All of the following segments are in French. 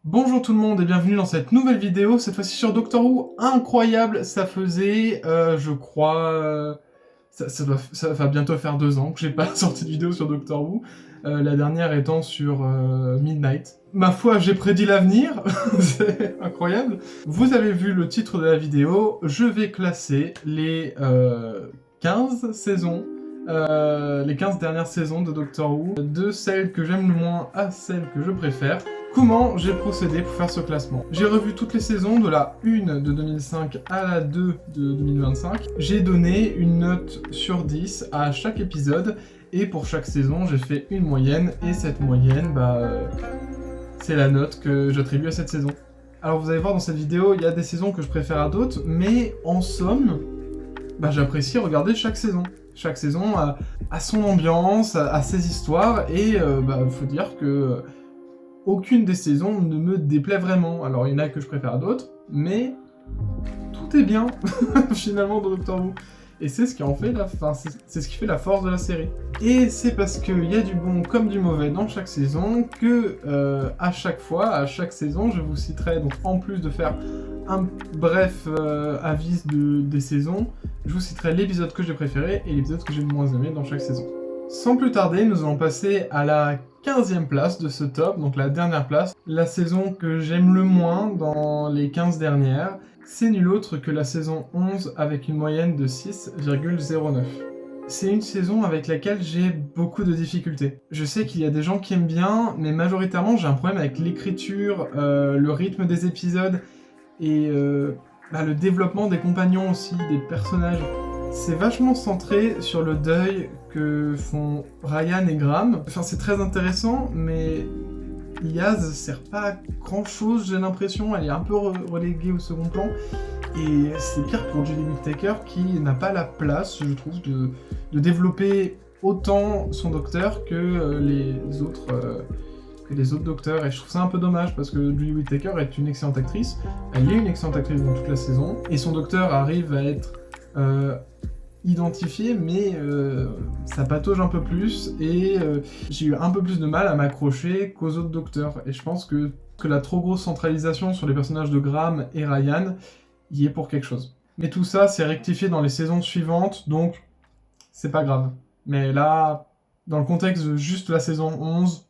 Bonjour tout le monde et bienvenue dans cette nouvelle vidéo, cette fois-ci sur Doctor Who. Incroyable, ça faisait, je crois, ça va bientôt faire 2 ans que j'ai pas sorti de vidéo sur Doctor Who, la dernière étant sur Midnight. Ma foi, j'ai prédit l'avenir, c'est incroyable. Vous avez vu le titre de la vidéo, je vais classer les 15 saisons, les 15 dernières saisons de Doctor Who, de celles que j'aime le moins à celles que je préfère. Comment j'ai procédé pour faire ce classement? J'ai revu toutes les saisons, de la 1 de 2005 à la 2 de 2025. J'ai donné une note sur 10 à chaque épisode, et pour chaque saison, j'ai fait une moyenne, et cette moyenne, c'est la note que j'attribue à cette saison. Alors vous allez voir dans cette vidéo, il y a des saisons que je préfère à d'autres, mais en somme, j'apprécie regarder chaque saison. Chaque saison a son ambiance, a ses histoires, et faut dire que aucune des saisons ne me déplaît vraiment. Alors il y en a que je préfère à d'autres, mais tout est bien finalement dans Doctor Who. Et c'est ce qui en fait c'est ce qui fait la force de la série. Et c'est parce qu'il y a du bon comme du mauvais dans chaque saison que à chaque fois, à chaque saison, je vous citerai, donc en plus de faire un bref avis des saisons, je vous citerai l'épisode que j'ai préféré et l'épisode que j'ai le moins aimé dans chaque saison. Sans plus tarder, nous allons passer à la 15e place de ce top, donc la dernière place. La saison que j'aime le moins dans les 15 dernières, c'est nul autre que la saison 11 avec une moyenne de 6,09. C'est une saison avec laquelle j'ai beaucoup de difficultés. Je sais qu'il y a des gens qui aiment bien, mais majoritairement j'ai un problème avec l'écriture, le rythme des épisodes et le développement des compagnons aussi, des personnages. C'est vachement centré sur le deuil que font Ryan et Graham. Enfin, c'est très intéressant, mais Yaz sert pas à grand chose, j'ai l'impression. Elle est un peu reléguée au second plan. Et c'est pire pour Jodie Whittaker qui n'a pas la place, je trouve, de développer autant son docteur que les autres docteurs. Et je trouve ça un peu dommage parce que Jodie Whittaker est une excellente actrice. Elle est une excellente actrice dans toute la saison. Et son docteur arrive à être identifié, mais ça patauge un peu plus et j'ai eu un peu plus de mal à m'accrocher qu'aux autres docteurs. Et je pense que la trop grosse centralisation sur les personnages de Graham et Ryan y est pour quelque chose. Mais tout ça, c'est rectifié dans les saisons suivantes, donc c'est pas grave. Mais là, dans le contexte de juste la saison 11,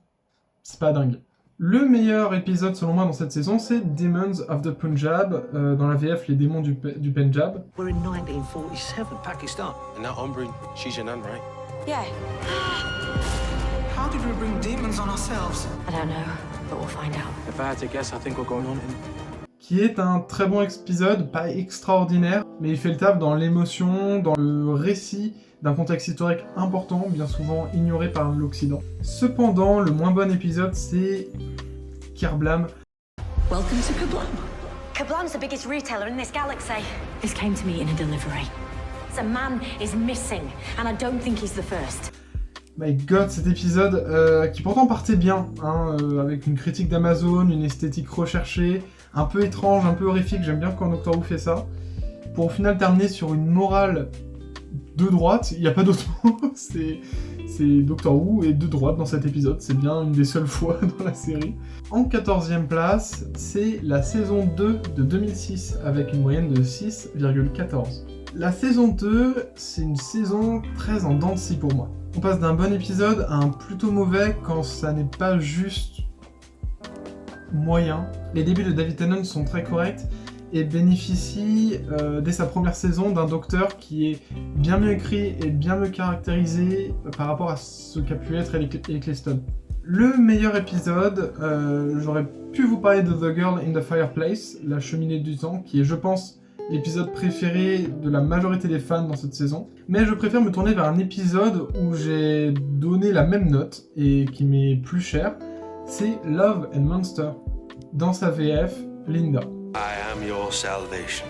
c'est pas dingue. Le meilleur épisode selon moi dans cette saison, c'est Demons of the Punjab, dans la VF les démons du Pendjab. We're in 1947, Pakistan. And that Umbrian, she's your nan, right? Yeah. How did we bring demons on ourselves? I don't know, but we'll find out. If I had to guess, I think we're going on Qui est un très bon épisode, pas extraordinaire, mais il fait le taf dans l'émotion, dans le récit d'un contexte historique important, bien souvent ignoré par l'Occident. Cependant, le moins bon épisode, c'est Kerblam. Welcome to Kablam. Kablam's the biggest retailer in this galaxy. This came to me in a delivery. A man is missing, and I don't think he's the first. My God, cet épisode qui pourtant partait bien, avec une critique d'Amazon, une esthétique recherchée, un peu étrange, un peu horrifique, j'aime bien quand Doctor Who fait ça, pour au final terminer sur une morale de droite, il n'y a pas d'autre mot, c'est Doctor Who et de droite dans cet épisode, c'est bien une des seules fois dans la série. En 14e place, c'est la saison 2 de 2006, avec une moyenne de 6,14. La saison 2, c'est une saison très en dents de scie pour moi. On passe d'un bon épisode à un plutôt mauvais quand ça n'est pas juste moyen. Les débuts de David Tennant sont très corrects et bénéficient dès sa première saison d'un docteur qui est bien mieux écrit et bien mieux caractérisé par rapport à ce qu'a pu être Eric Eccleston. Le meilleur épisode, j'aurais pu vous parler de The Girl in the Fireplace, la cheminée du temps, qui est, je pense, l'épisode préféré de la majorité des fans dans cette saison. Mais je préfère me tourner vers un épisode où j'ai donné la même note et qui m'est plus cher, c'est Love and Monster, dans sa VF, Linda. I am your salvation.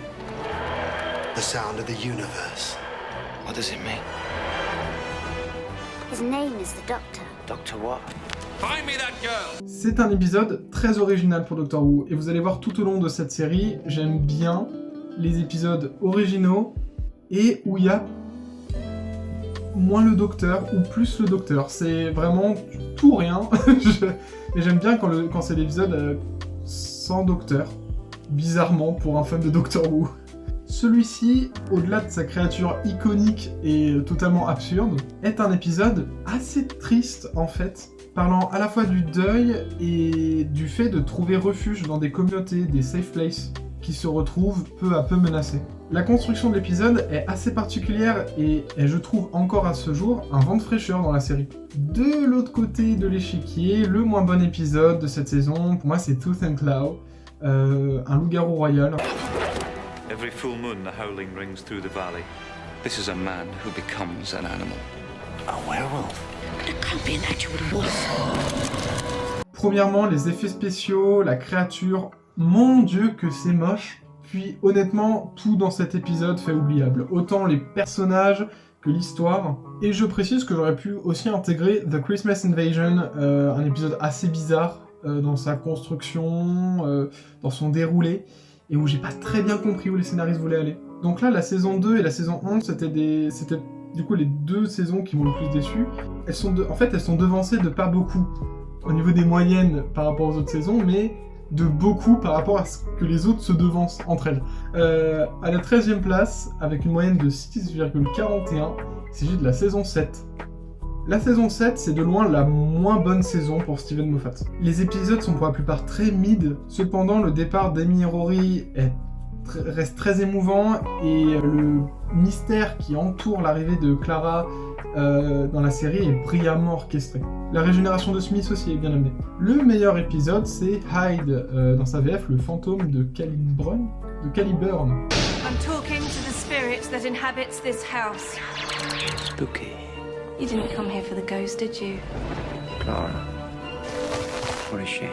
The sound of the universe. What does it mean? His name is the Doctor. Doctor what? Find me that girl! C'est un épisode très original pour Doctor Who, et vous allez voir tout au long de cette série, j'aime bien les épisodes originaux et où il y a moins le docteur ou plus le docteur. C'est vraiment tout ou rien. Et j'aime bien quand c'est l'épisode sans Docteur, bizarrement pour un fan de Doctor Who. Celui-ci, au-delà de sa créature iconique et totalement absurde, est un épisode assez triste en fait, parlant à la fois du deuil et du fait de trouver refuge dans des communautés, des safe places, qui se retrouvent peu à peu menacées. La construction de l'épisode est assez particulière et est, je trouve encore à ce jour, un vent de fraîcheur dans la série. De l'autre côté de l'échiquier, le moins bon épisode de cette saison, pour moi c'est Tooth and Claw, un loup-garou royal. Every full moon, the howling rings through the valley. This is a man who becomes an animal. A werewolf? It can't be an actual wolf. Premièrement, les effets spéciaux, la créature, mon dieu que c'est moche. Puis honnêtement, tout dans cet épisode fait oubliable. Autant les personnages que l'histoire. Et je précise que j'aurais pu aussi intégrer The Christmas Invasion, un épisode assez bizarre dans sa construction, dans son déroulé, et où j'ai pas très bien compris où les scénaristes voulaient aller. Donc là, la saison 2 et la saison 11, c'était du coup les deux saisons qui m'ont le plus déçu. Elles sont devancées de pas beaucoup au niveau des moyennes par rapport aux autres saisons, mais de beaucoup par rapport à ce que les autres se devancent entre elles. À la 13e place, avec une moyenne de 6,41, il s'agit de la saison 7. La saison 7, c'est de loin la moins bonne saison pour Steven Moffat. Les épisodes sont pour la plupart très mid, cependant le départ d'Amy et Rory reste très émouvant et le mystère qui entoure l'arrivée de Clara dans la série est brillamment orchestré. La régénération de Smith aussi est bien amenée. Le meilleur épisode, c'est Hyde, dans sa VF, le fantôme de Caliburn. I'm talking to the spirit that inhabits this house. Spooky. You didn't come here for the ghost, did you? Clara. What is she?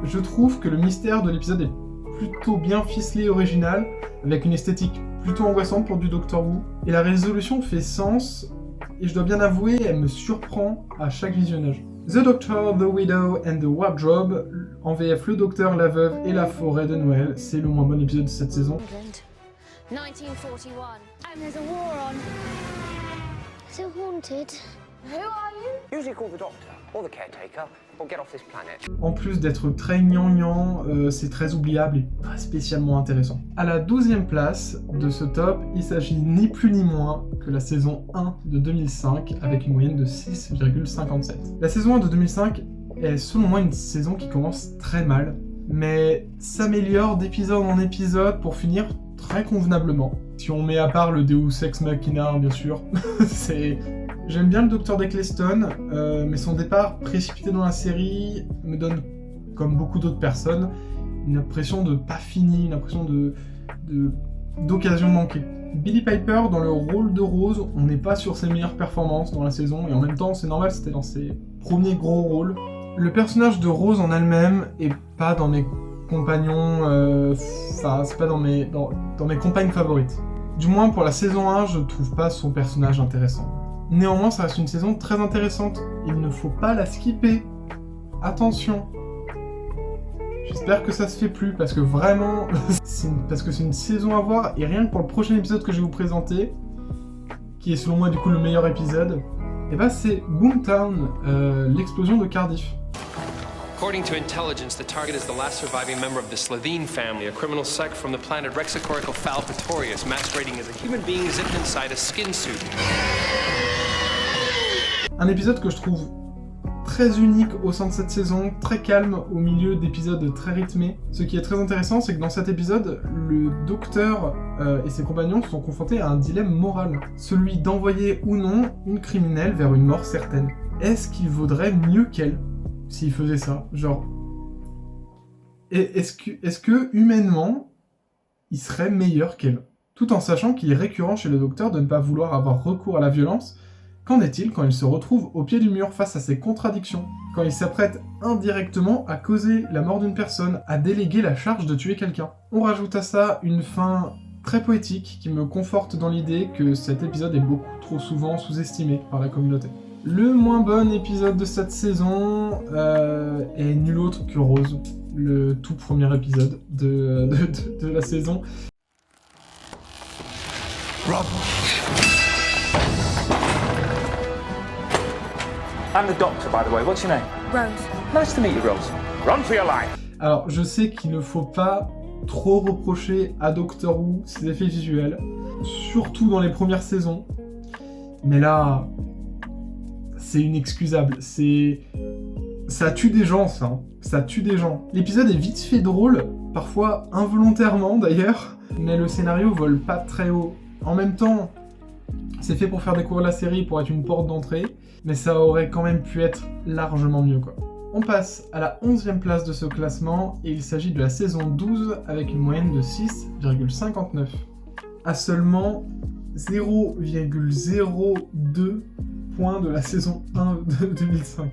Je trouve que le mystère de l'épisode est plutôt bien ficelé et original, avec une esthétique plutôt angoissante pour du Doctor Who, et la résolution fait sens, et je dois bien avouer, elle me surprend à chaque visionnage. The Doctor, The Widow and the Wardrobe, en VF le Docteur, la Veuve et la Forêt de Noël, c'est le moins bon épisode de cette saison. 1941, and there's a war on. Is it haunted? Who are you? Usually call the doctor or the caretaker or get off this planet. En plus d'être très gnangnan, c'est très oubliable et pas spécialement intéressant. À la 12e place de ce top, il s'agit ni plus ni moins que la saison 1 de 2005 avec une moyenne de 6,57. La saison 1 de 2005 est selon moi une saison qui commence très mal, mais s'améliore d'épisode en épisode pour finir très convenablement. Si on met à part le Deus Ex Machina, bien sûr, J'aime bien le Docteur d'Eccleston, mais son départ précipité dans la série me donne, comme beaucoup d'autres personnes, une impression de pas fini, une impression d'occasion manquée. Billie Piper, dans le rôle de Rose, on n'est pas sur ses meilleures performances dans la saison, et en même temps, c'est normal, c'était dans ses premiers gros rôles. Le personnage de Rose en elle-même est pas dans mes compagnons, c'est pas dans mes compagnes favorites. Du moins, pour la saison 1, je trouve pas son personnage intéressant. Néanmoins, ça reste une saison très intéressante. Il ne faut pas la skipper. Attention. J'espère que ça se fait plus, parce que vraiment, c'est une saison à voir, et rien que pour le prochain épisode que je vais vous présenter, qui est selon moi du coup le meilleur épisode, et bah c'est Boomtown, l'explosion de Cardiff. According to intelligence, the target is the last surviving member of the Slitheen family, a criminal sect from the planet Rexicorical Falpatorius, masquerading as a human being zipped inside a skin suit. Un épisode que je trouve très unique au sein de cette saison, très calme au milieu d'épisodes très rythmés. Ce qui est très intéressant, c'est que dans cet épisode, le docteur et ses compagnons sont confrontés à un dilemme moral. Celui d'envoyer ou non une criminelle vers une mort certaine. Est-ce qu'il vaudrait mieux qu'elle s'il faisait ça? Genre... Est-ce que, humainement, il serait meilleur qu'elle? Tout en sachant qu'il est récurrent chez le docteur de ne pas vouloir avoir recours à la violence. Qu'en est-il quand il se retrouve au pied du mur face à ses contradictions? Quand il s'apprête indirectement à causer la mort d'une personne, à déléguer la charge de tuer quelqu'un? On rajoute à ça une fin très poétique qui me conforte dans l'idée que cet épisode est beaucoup trop souvent sous-estimé par la communauté. Le moins bon épisode de cette saison est nul autre que Rose, le tout premier épisode de la saison. Rob! I'm the doctor, by the way. What's your name? Rose. Nice to meet you, Rose. Run for your life! Alors, je sais qu'il ne faut pas trop reprocher à Doctor Who ses effets visuels, surtout dans les premières saisons. Mais là, c'est inexcusable. Ça tue des gens, ça. Hein. Ça tue des gens. L'épisode est vite fait drôle, parfois involontairement d'ailleurs, mais le scénario vole pas très haut. En même temps, c'est fait pour faire découvrir la série, pour être une porte d'entrée, mais ça aurait quand même pu être largement mieux, quoi. On passe à la 11e place de ce classement, et il s'agit de la saison 12 avec une moyenne de 6,59. À seulement 0,02 points de la saison 1 de 2005.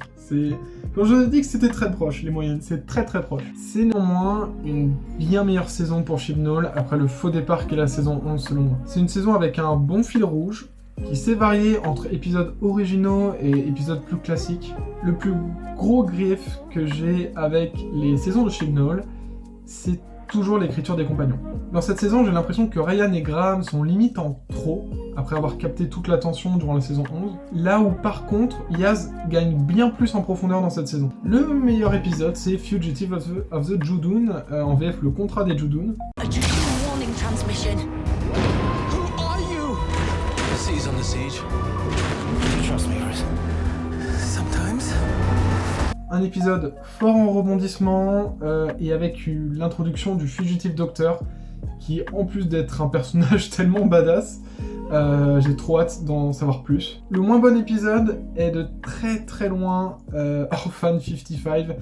Quand je dis que c'était très proche, les moyennes, c'est très très proche. C'est néanmoins une bien meilleure saison pour Chibnall après le faux départ qu'est la saison 11 selon moi. C'est une saison avec un bon fil rouge, qui s'est varié entre épisodes originaux et épisodes plus classiques. Le plus gros grief que j'ai avec les saisons de Chibnall, c'est toujours l'écriture des compagnons. Dans cette saison, j'ai l'impression que Ryan et Graham sont limite en trop, après avoir capté toute l'attention durant la saison 11, là où par contre, Yaz gagne bien plus en profondeur dans cette saison. Le meilleur épisode, c'est Fugitive of the Judoon, en VF le contrat des Judoon. A Judoon warning transmission. Who are you? The sea's on the siege. You trust me, Chris? Sometimes. Un épisode fort en rebondissement et avec l'introduction du Fugitive Doctor qui, en plus d'être un personnage tellement badass, j'ai trop hâte d'en savoir plus. Le moins bon épisode est de très très loin Orphan 55. Welcome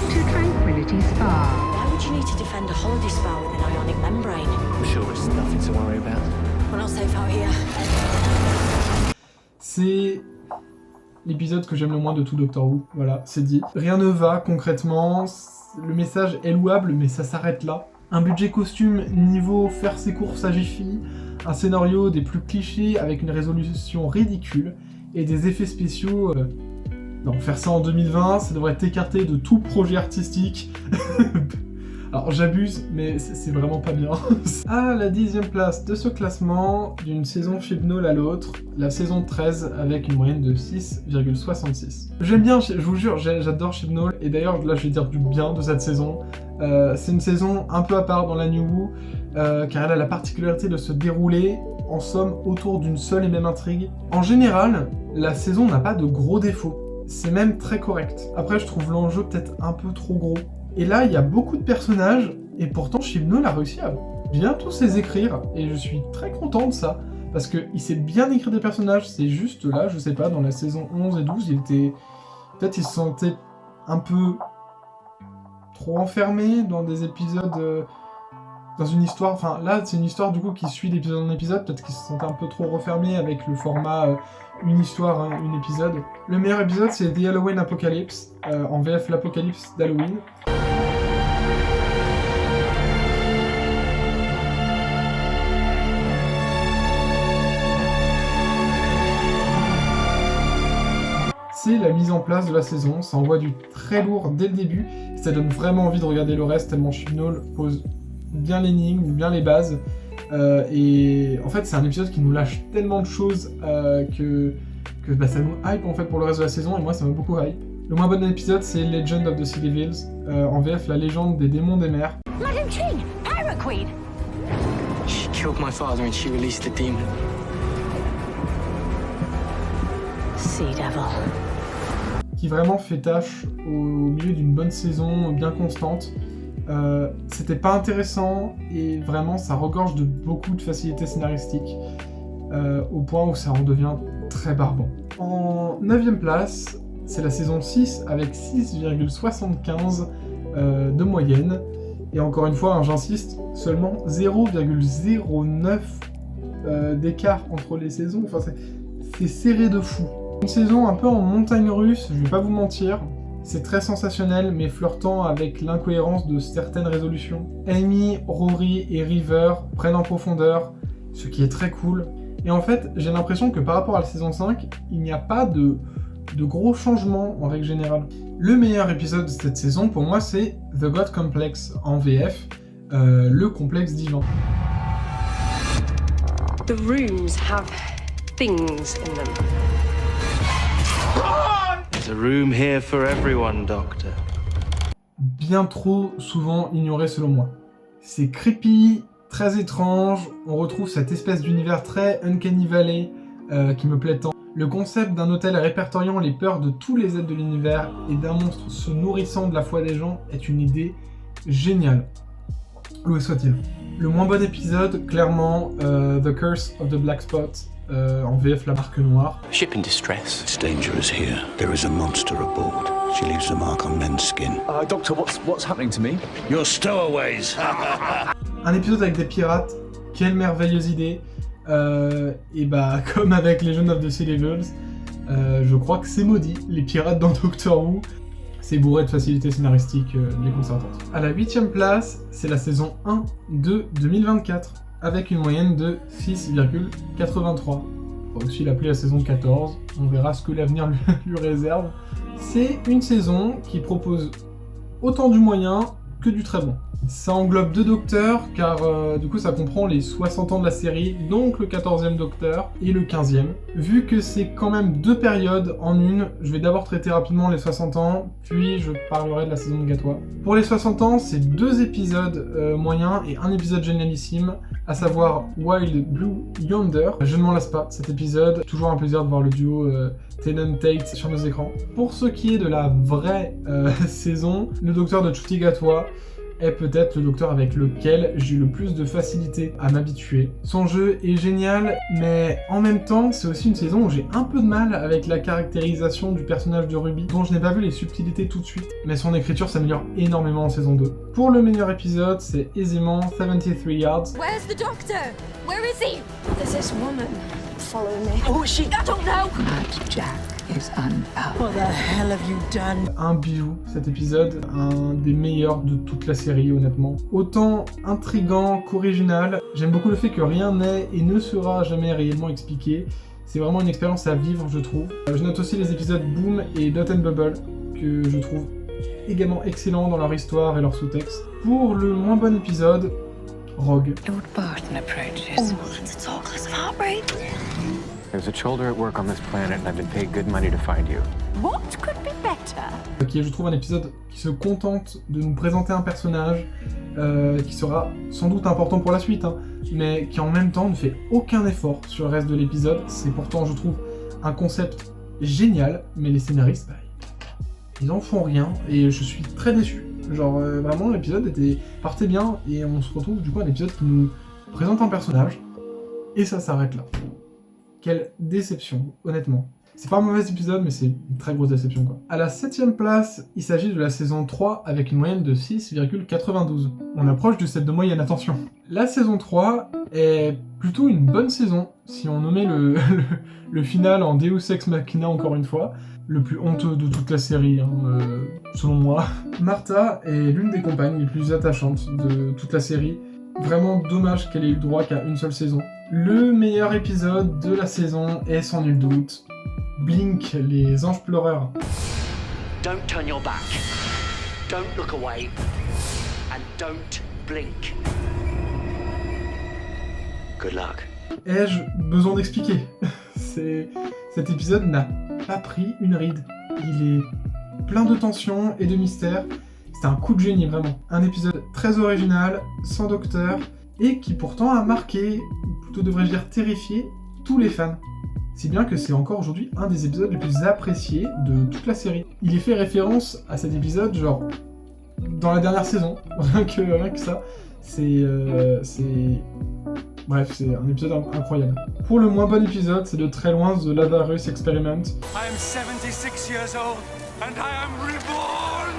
to Tranquility Spa. Why would you need to defend a holiday spa with an ionic membrane? I'm sure it's nothing to worry about. We're not safe out here. C'est l'épisode que j'aime le moins de tout Doctor Who, voilà, c'est dit. Rien ne va concrètement, le message est louable mais ça s'arrête là. Un budget costume niveau faire ses courses à Jiffy, un scénario des plus clichés avec une résolution ridicule, et des effets spéciaux... Non, faire ça en 2020, ça devrait être écarté de tout projet artistique. Alors j'abuse, mais c'est vraiment pas bien. À la 10e place de ce classement, d'une saison Chibnall à l'autre, la saison 13 avec une moyenne de 6,66. J'aime bien, je vous jure, j'adore Chibnall, et d'ailleurs là je vais dire du bien de cette saison. C'est une saison un peu à part dans la New Who, car elle a la particularité de se dérouler, en somme, autour d'une seule et même intrigue. En général, la saison n'a pas de gros défauts. C'est même très correct. Après, je trouve l'enjeu peut-être un peu trop gros. Et là, il y a beaucoup de personnages, et pourtant Chibnall a réussi à bien tous les écrire, et je suis très content de ça, parce qu'il sait bien écrire des personnages, c'est juste là, je sais pas, dans la saison 11 et 12, il était... Peut-être il se sentait un peu trop enfermé dans des épisodes... dans une histoire, enfin là, c'est une histoire du coup qui suit d'épisode en épisode, peut-être qu'il se sentait un peu trop refermé avec le format une histoire, hein, un épisode. Le meilleur épisode, c'est The Halloween Apocalypse, en VF l'Apocalypse d'Halloween. C'est la mise en place de la saison, ça envoie du très lourd dès le début, ça donne vraiment envie de regarder le reste tellement Chibnall pose bien l'énigme, bien les bases, et en fait c'est un épisode qui nous lâche tellement de choses que bah, ça nous hype en fait pour le reste de la saison, et moi ça m'a beaucoup hype. Le moins bon épisode c'est Legend of the Sea Devils, en VF la légende des démons des mers. Madam King, Pirate Queen. She killed my father and she released the demon. Sea Devil. Qui vraiment fait tâche au milieu d'une bonne saison bien constante. C'était pas intéressant et vraiment ça regorge de beaucoup de facilité scénaristique au point où ça en devient très barbant. En 9e place, c'est la saison 6 avec 6,75 de moyenne, et encore une fois, hein, j'insiste, seulement 0,09 d'écart entre les saisons, enfin c'est serré de fou. Une saison un peu en montagne russe, je vais pas vous mentir. C'est très sensationnel, mais flirtant avec l'incohérence de certaines résolutions. Amy, Rory et River prennent en profondeur, ce qui est très cool. Et en fait, j'ai l'impression que par rapport à la saison 5, il n'y a pas de gros changements en règle générale. Le meilleur épisode de cette saison, pour moi, c'est The God Complex en VF, le complexe d'Ivan. The rooms have things in them. There's a room here for everyone, Doctor. bien trop souvent ignoré selon moi. C'est creepy, très étrange, on retrouve cette espèce d'univers très Uncanny Valley qui me plaît tant. Le concept d'un hôtel répertoriant les peurs de tous les êtres de l'univers et d'un monstre se nourrissant de la foi des gens est une idée géniale. Loué soit-il. Le moins bon épisode, clairement, The Curse of the Black Spot, en VF La Marque Noire. Ship in distress. It's dangerous here. There is a monster aboard. She leaves a mark on men's skin. Doctor, what's happening to me? Your stowaways! Un épisode avec des pirates, quelle merveilleuse idée. Et bah, comme avec Legend of the Sea Devils, je crois que c'est maudit, les pirates dans Doctor Who. C'est bourré de facilités scénaristiques déconcertantes. À la 8ème place, c'est la saison 1 de 2024, avec une moyenne de 6,83. On va aussi l'appeler la saison 14, on verra ce que l'avenir lui réserve. C'est une saison qui propose autant du moyen que du très bon. Ça englobe 2 docteurs, car du coup ça comprend les 60 ans de la série, donc le 14e docteur et le 15e. Vu que c'est quand même 2 périodes en une, je vais d'abord traiter rapidement les 60 ans, puis je parlerai de la saison de Gatwa. Pour les 60 ans, c'est 2 épisodes moyens et un épisode génialissime, à savoir Wild Blue Yonder. Je ne m'en lasse pas, cet épisode, toujours un plaisir de voir le duo Tennant-Tate sur nos écrans. Pour ce qui est de la vraie saison, le docteur de Ncuti Gatwa est peut-être le docteur avec lequel j'ai eu le plus de facilité à m'habituer. Son jeu est génial, mais en même temps, c'est aussi une saison où j'ai un peu de mal avec la caractérisation du personnage de Ruby, dont je n'ai pas vu les subtilités tout de suite, mais son écriture s'améliore énormément en saison 2. Pour le meilleur épisode, c'est aisément 73 Yards. Where's the doctor? Where is he? There's this woman following me. Who is she? I don't know. Jack is unpowered. What the hell have you done? Un bijou, cet épisode, un des meilleurs de toute la série, honnêtement. Autant intriguant qu'original, j'aime beaucoup le fait que rien n'est et ne sera jamais réellement expliqué. C'est vraiment une expérience à vivre, je trouve. Je note aussi les épisodes Boom et Dot and Bubble, que je trouve également excellents dans leur histoire et leur sous-texte. Pour le moins bon épisode, Rogue. Lord Barton approaches. To talk less of heartbreak. There's a shoulder at work on this planet, and I've been paid good money to find you. What could be better? Qui est, je trouve, un épisode qui se contente de nous présenter un personnage qui sera sans doute important pour la suite, hein, mais qui en même temps ne fait aucun effort sur le reste de l'épisode. C'est pourtant, je trouve, un concept génial, mais les scénaristes, ils en font rien, et je suis très déçu. Genre, vraiment, l'épisode partait bien, et on se retrouve du coup à un épisode qui nous présente un personnage, et ça s'arrête là. Quelle déception, honnêtement. C'est pas un mauvais épisode, mais c'est une très grosse déception, quoi. À la 7ème place, il s'agit de la saison 3 avec une moyenne de 6,92. On approche du set de moyenne, attention. La saison 3 est plutôt une bonne saison, si on nommait le final en Deus Ex Machina encore une fois. Le plus honteux de toute la série, hein, selon moi. Martha est l'une des compagnes les plus attachantes de toute la série. Vraiment dommage qu'elle ait eu le droit qu'à une seule saison. Le meilleur épisode de la saison est sans nul doute Blink, les anges pleureurs. Don't turn your back. Don't look away. And don't blink. Good luck. Ai-je besoin d'expliquer? Cet épisode n'a pas pris une ride. Il est plein de tension et de mystère. C'est un coup de génie, vraiment. Un épisode très original, sans docteur, et qui pourtant a marqué, ou plutôt devrais-je dire terrifié, tous les fans. Si bien que c'est encore aujourd'hui un des épisodes les plus appréciés de toute la série. Il est fait référence à cet épisode, genre, dans la dernière saison, rien que ça. Bref, c'est un épisode incroyable. Pour le moins bon épisode, c'est de très loin The Lazarus Experiment. I am 76 years old, and I am reborn!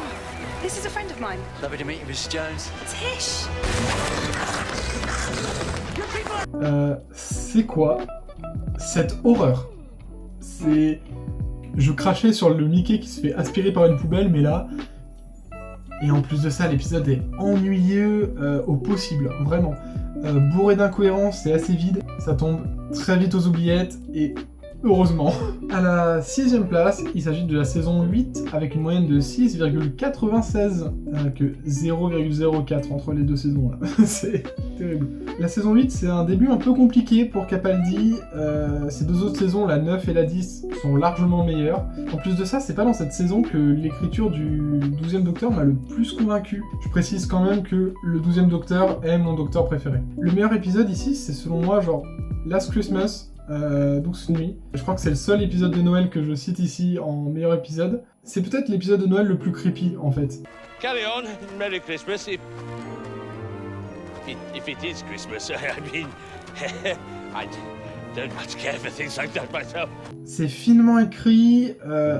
This is a friend of mine. Lovely to meet you, Mrs. Jones. Tish. C'est quoi cette horreur? Je crachais sur le Mickey qui se fait aspirer par une poubelle, mais là... Et en plus de ça, l'épisode est ennuyeux au possible, vraiment. Bourré d'incohérences, c'est assez vide, ça tombe très vite aux oubliettes, et Heureusement. À la 6ème place, il s'agit de la saison 8 avec une moyenne de 6,96, que 0,04 entre les deux saisons là. C'est terrible. La saison 8, c'est un début un peu compliqué pour Capaldi. Ces deux autres saisons, la 9 et la 10, sont largement meilleures. En plus de ça, c'est pas dans cette saison que l'écriture du 12e Docteur m'a le plus convaincu. Je précise quand même que le 12e Docteur est mon Docteur préféré. Le meilleur épisode ici, c'est selon moi genre Last Christmas, Douce Nuit. Je crois que c'est le seul épisode de Noël que je cite ici en meilleur épisode. C'est peut-être l'épisode de Noël le plus creepy en fait. Carry on, Merry Christmas. If it is Christmas, I mean, I don't much care for things like that myself. C'est finement écrit,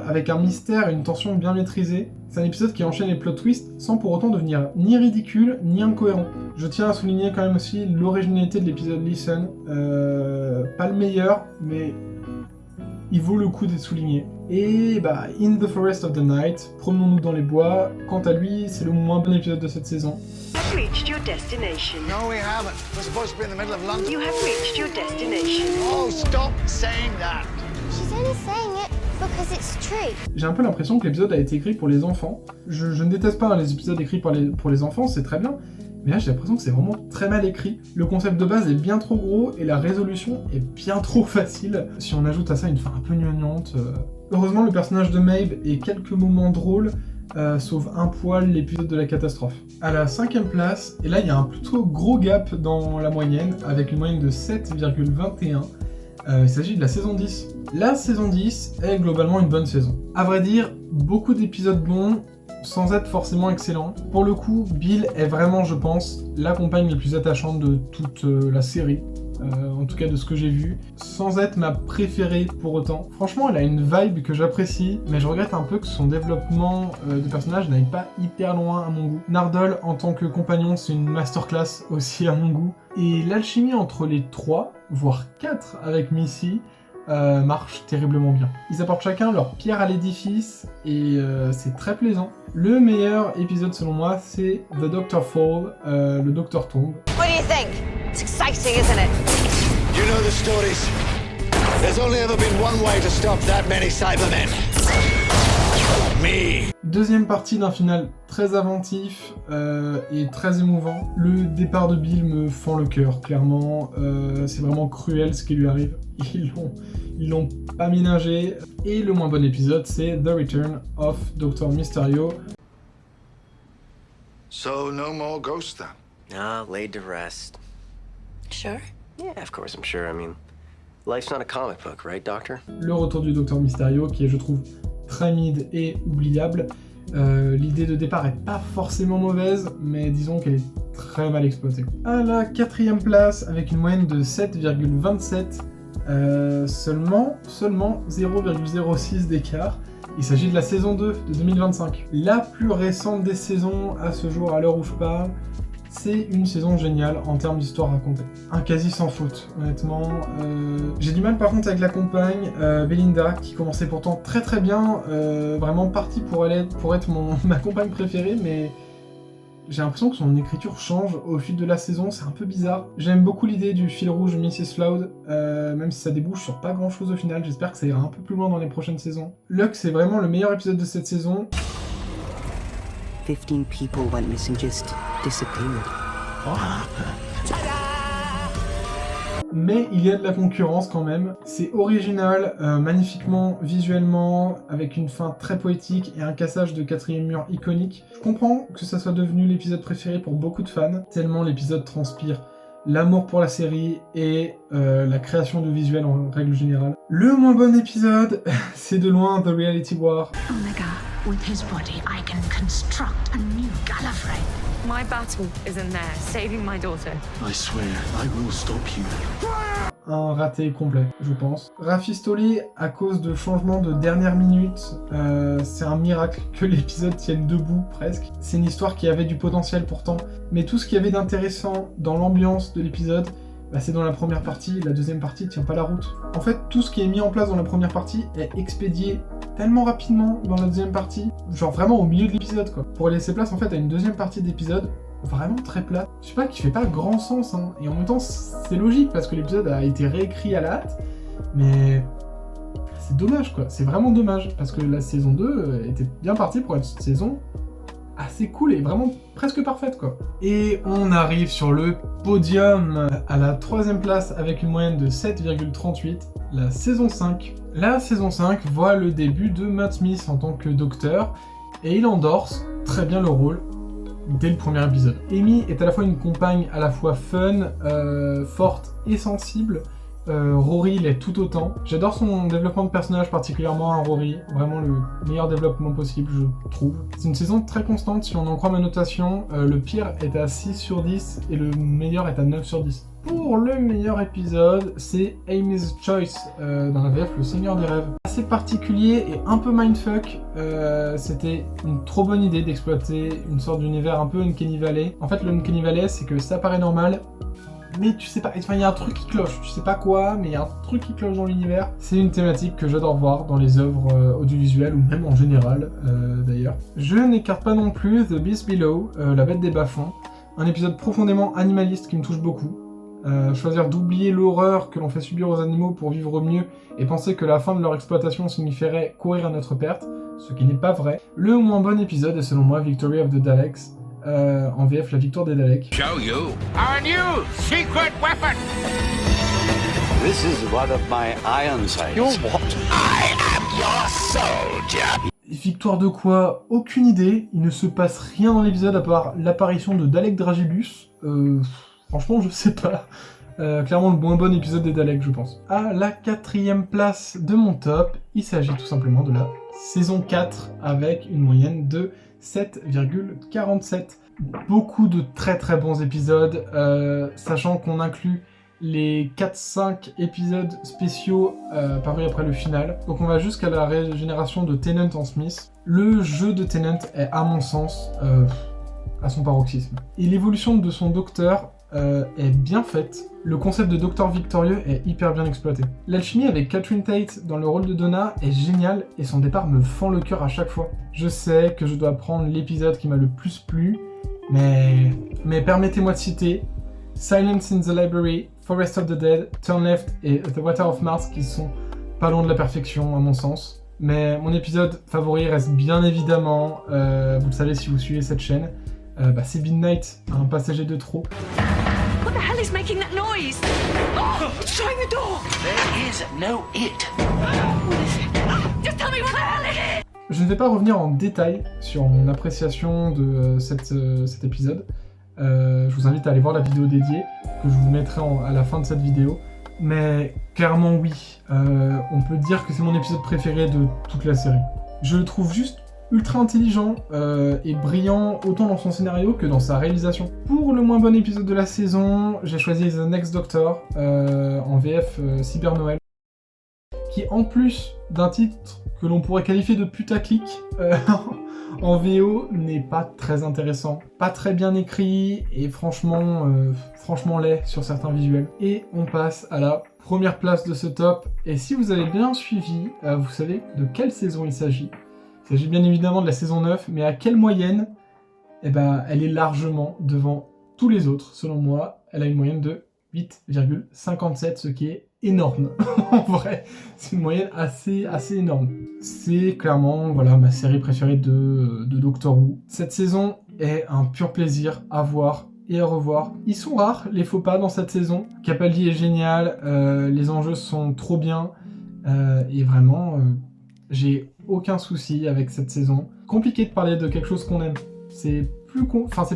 avec un mystère et une tension bien maîtrisée. C'est un épisode qui enchaîne les plot twists sans pour autant devenir ni ridicule ni incohérent. Je tiens à souligner quand même aussi l'originalité de l'épisode Listen. Pas le meilleur, mais il vaut le coup d'être souligné. Et bah, In the Forest of the Night, promenons-nous dans les bois. Quant à lui, c'est le moins bon épisode de cette saison. Reached your destination. No, we haven't. We're supposed to be in the middle of London. You have reached your destination. Oh, stop saying that. She's only saying it because it's true. J'ai un peu l'impression que l'épisode a été écrit pour les enfants. Je ne déteste pas les épisodes écrits pour les enfants, c'est très bien. Mais là, j'ai l'impression que c'est vraiment très mal écrit. Le concept de base est bien trop gros et la résolution est bien trop facile. Si on ajoute à ça une fin un peu gnangnaante. Heureusement, le personnage de Maeve et quelques moments drôles sauvent un poil l'épisode de la catastrophe. À la 5ème place, et là il y a un plutôt gros gap dans la moyenne, avec une moyenne de 7,21. Il s'agit de la saison 10. La saison 10 est globalement une bonne saison. À vrai dire, beaucoup d'épisodes bons, sans être forcément excellents. Pour le coup, Bill est vraiment, je pense, la compagne la plus attachante de toute la série. En tout cas de ce que j'ai vu, sans être ma préférée pour autant. Franchement, elle a une vibe que j'apprécie, mais je regrette un peu que son développement de personnage n'aille pas hyper loin à mon goût. Nardole, en tant que compagnon, c'est une masterclass aussi à mon goût. Et l'alchimie entre les 3, voire 4 avec Missy, marche terriblement bien. Ils apportent chacun leur pierre à l'édifice, et c'est très plaisant. Le meilleur épisode selon moi, c'est The Doctor Fall, le Docteur tombe. What do you think? It's exciting, isn't it? You know the stories. There's only ever been one way to stop that many Cybermen. Me. Deuxième partie d'un final très inventif et très émouvant. Le départ de Bill me fend le cœur, clairement. C'est vraiment cruel ce qui lui arrive. Ils l'ont pas ménagé. Et le moins bon épisode, c'est The Return of Dr. Mysterio. So no more ghosts then? Ah, laid to rest. Sure? Yeah, of course I'm sure. I mean, life's not a comic book, right, Doctor? Le retour du Dr. Mysterio, qui est, je trouve, très mid et oubliable. L'idée de départ est pas forcément mauvaise, mais disons qu'elle est très mal exploitée. À la 4ème place, avec une moyenne de 7,27, seulement 0,06 d'écart. Il s'agit de la saison 2 de 2025. La plus récente des saisons à ce jour, à l'heure où je parle. C'est une saison géniale en termes d'histoire racontée. Un quasi sans faute, honnêtement. J'ai du mal par contre avec la compagne, Belinda, qui commençait pourtant très très bien, vraiment partie pour être ma compagne préférée, mais j'ai l'impression que son écriture change au fil de la saison, c'est un peu bizarre. J'aime beaucoup l'idée du fil rouge Mrs. Flood, même si ça débouche sur pas grand chose au final, j'espère que ça ira un peu plus loin dans les prochaines saisons. Lux, c'est vraiment le meilleur épisode de cette saison. 15 people went missing, just disappeared. Mais il y a de la concurrence quand même. C'est original, magnifiquement, visuellement, avec une fin très poétique et un cassage de 4e mur iconique. Je comprends que ça soit devenu l'épisode préféré pour beaucoup de fans, tellement l'épisode transpire l'amour pour la série et la création de visuels en règle générale. Le moins bon épisode, c'est de loin The Reality War. Omega, with his body, I can construct a new Gallifrey. My battle is in there, saving my daughter. I swear, I will stop you. Un raté complet, je pense. Rafistolé à cause de changements de dernière minute, c'est un miracle que l'épisode tienne debout, presque. C'est une histoire qui avait du potentiel pourtant, mais tout ce qu'il y avait d'intéressant dans l'ambiance de l'épisode, c'est dans la première partie, la deuxième partie tient pas la route. En fait, tout ce qui est mis en place dans la première partie est expédié tellement rapidement dans la deuxième partie, genre vraiment au milieu de l'épisode quoi. Pour laisser place en fait à une deuxième partie d'épisode vraiment très plate. Je sais pas, qui fait pas grand sens, hein. Et en même temps c'est logique parce que l'épisode a été réécrit à la hâte, mais c'est dommage quoi, c'est vraiment dommage, parce que la saison 2 était bien partie pour être une saison assez cool et vraiment presque parfaite quoi. Et on arrive sur le podium à la 3e place avec une moyenne de 7,38, la saison 5. La saison 5 voit le début de Matt Smith en tant que docteur et il endorse très bien le rôle dès le premier épisode. Amy est à la fois une compagne à la fois fun, forte et sensible. Rory l'est tout autant. J'adore son développement de personnage, particulièrement à Rory. Vraiment le meilleur développement possible, je trouve. C'est une saison très constante, si on en croit ma notation. Le pire est à 6 sur 10 et le meilleur est à 9 sur 10. Pour le meilleur épisode, c'est Amy's Choice, dans la VF Le Seigneur des Rêves. Assez particulier et un peu mindfuck. C'était une trop bonne idée d'exploiter une sorte d'univers un peu Uncanny Valley. En fait, le Uncanny Valley, c'est que ça paraît normal, mais tu sais pas, enfin il y a un truc qui cloche, tu sais pas quoi, mais il y a un truc qui cloche dans l'univers. C'est une thématique que j'adore voir dans les œuvres audiovisuelles, ou même en général d'ailleurs. Je n'écarte pas non plus The Beast Below, La Bête des Bas-fonds, un épisode profondément animaliste qui me touche beaucoup. Choisir d'oublier l'horreur que l'on fait subir aux animaux pour vivre mieux et penser que la fin de leur exploitation signifierait courir à notre perte, ce qui n'est pas vrai. Le moins bon épisode est selon moi Victory of the Daleks, en VF La Victoire des Daleks. Show you our new secret weapon. This is one of my iron sights. You're what? I am your soldier. Victoire de quoi? Aucune idée. Il ne se passe rien dans l'épisode à part l'apparition de Dalek Dragibus. Franchement, je sais pas. Clairement le moins bon épisode des Daleks, je pense. À la 4e place de mon top, il s'agit tout simplement de la saison 4 avec une moyenne de 7,47. Beaucoup de très très bons épisodes, sachant qu'on inclut les 4-5 épisodes spéciaux parus après le final. Donc on va jusqu'à la régénération de Tennant en Smith. Le jeu de Tennant est à mon sens à son paroxysme. Et l'évolution de son docteur est bien faite. Le concept de docteur victorieux est hyper bien exploité. L'alchimie avec Catherine Tate dans le rôle de Donna est géniale et son départ me fend le cœur à chaque fois. Je sais que je dois prendre l'épisode qui m'a le plus plu, mais permettez-moi de citer Silence in the Library, Forest of the Dead, Turn Left et The Water of Mars qui sont pas loin de la perfection à mon sens. Mais mon épisode favori reste bien évidemment, vous le savez si vous suivez cette chaîne, c'est Midnight, un passager de trop. What the hell is making that noise? Oh, it's trying the door! There is no it. What is it? Just tell me what the hell it is! Je ne vais pas revenir en détail sur mon appréciation de cet épisode. Je vous invite à aller voir la vidéo dédiée, que je vous mettrai à la fin de cette vidéo. Mais clairement oui, on peut dire que c'est mon épisode préféré de toute la série. Je le trouve juste ultra intelligent et brillant autant dans son scénario que dans sa réalisation. Pour le moins bon épisode de la saison, j'ai choisi The Next Doctor en VF Cyber Noël, qui en plus d'un titre que l'on pourrait qualifier de putaclic en VO n'est pas très intéressant, pas très bien écrit et franchement laid sur certains visuels. Et on passe à la première place de ce top, et si vous avez bien suivi, vous savez de quelle saison il s'agit. Il s'agit bien évidemment de la saison 9, mais à quelle moyenne? Eh ben, elle est largement devant tous les autres, selon moi. Elle a une moyenne de 8,57, ce qui est énorme. En vrai, c'est une moyenne assez énorme. C'est clairement ma série préférée de Doctor Who. Cette saison est un pur plaisir à voir et à revoir. Ils sont rares, les faux pas dans cette saison. Capaldi est génial, les enjeux sont trop bien, et vraiment, j'ai aucun souci avec cette saison. Compliqué de parler de quelque chose qu'on aime. C'est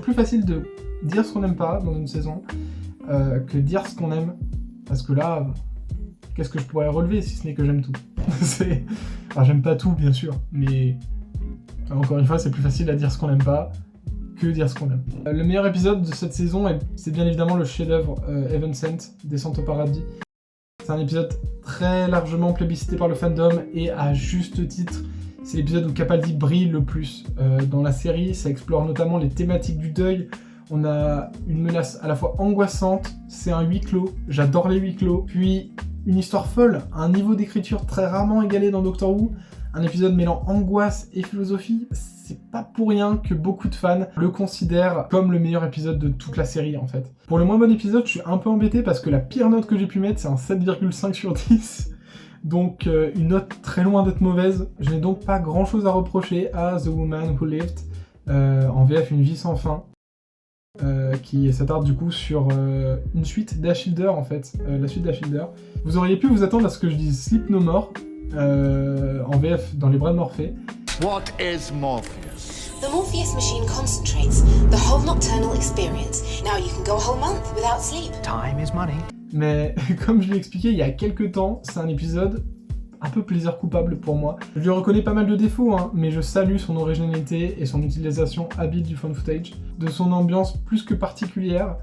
plus facile de dire ce qu'on n'aime pas dans une saison que dire ce qu'on aime. Parce que là, qu'est-ce que je pourrais relever si ce n'est que j'aime tout? Enfin, j'aime pas tout, bien sûr, mais encore une fois, c'est plus facile à dire ce qu'on n'aime pas que dire ce qu'on aime. Le meilleur épisode de cette saison, c'est bien évidemment le chef-d'œuvre Heaven Sent, Descente au paradis. C'est un épisode très largement plébiscité par le fandom et à juste titre. C'est l'épisode où Capaldi brille le plus dans la série. Ça explore notamment les thématiques du deuil. On a une menace à la fois angoissante, c'est un huis clos, j'adore les huis clos. Puis une histoire folle, un niveau d'écriture très rarement égalé dans Doctor Who. Un épisode mêlant angoisse et philosophie. C'est pas pour rien que beaucoup de fans le considèrent comme le meilleur épisode de toute la série en fait. Pour le moins bon épisode, je suis un peu embêté parce que la pire note que j'ai pu mettre, c'est un 7,5 sur 10. Donc une note très loin d'être mauvaise. Je n'ai donc pas grand chose à reprocher à The Woman Who Lived, en VF Une vie sans fin, qui s'attarde du coup sur une suite d'Achilder en fait, la suite d'Achilder. Vous auriez pu vous attendre à ce que je dise Sleep No More, en VF dans les bras de Morphée. What is Morpheus? The Morpheus machine concentrates the whole nocturnal experience. Now you can go a whole month without sleep. Time is money. Mais comme je l'ai expliqué il y a quelques temps, c'est un épisode un peu plaisir coupable pour moi. Je lui reconnais pas mal de défauts, hein, mais je salue son originalité et son utilisation habile du found footage, de son ambiance plus que particulière,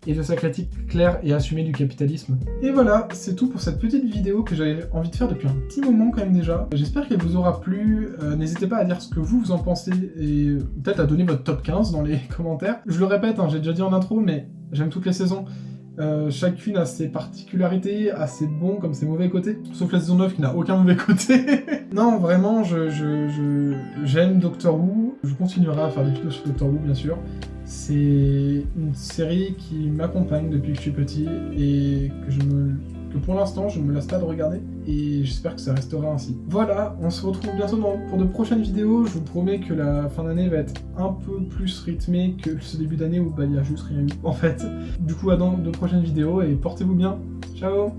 et de sa critique claire et assumée du capitalisme. Et voilà, c'est tout pour cette petite vidéo que j'avais envie de faire depuis un petit moment quand même déjà. J'espère qu'elle vous aura plu, n'hésitez pas à dire ce que vous en pensez, et peut-être à donner votre top 15 dans les commentaires. Je le répète, hein, j'ai déjà dit en intro, mais j'aime toutes les saisons. Chacune a ses particularités, a ses bons comme ses mauvais côtés, sauf la saison 9 qui n'a aucun mauvais côté. Non, vraiment, j'aime Doctor Who, je continuerai à faire des vidéos sur Doctor Who bien sûr. C'est une série qui m'accompagne depuis que je suis petit et que pour l'instant je ne me lasse pas de regarder, et j'espère que ça restera ainsi. Voilà, on se retrouve bientôt pour de prochaines vidéos. Je vous promets que la fin d'année va être un peu plus rythmée que ce début d'année où il y a juste rien eu en fait. Du coup, à dans de prochaines vidéos et portez-vous bien. Ciao.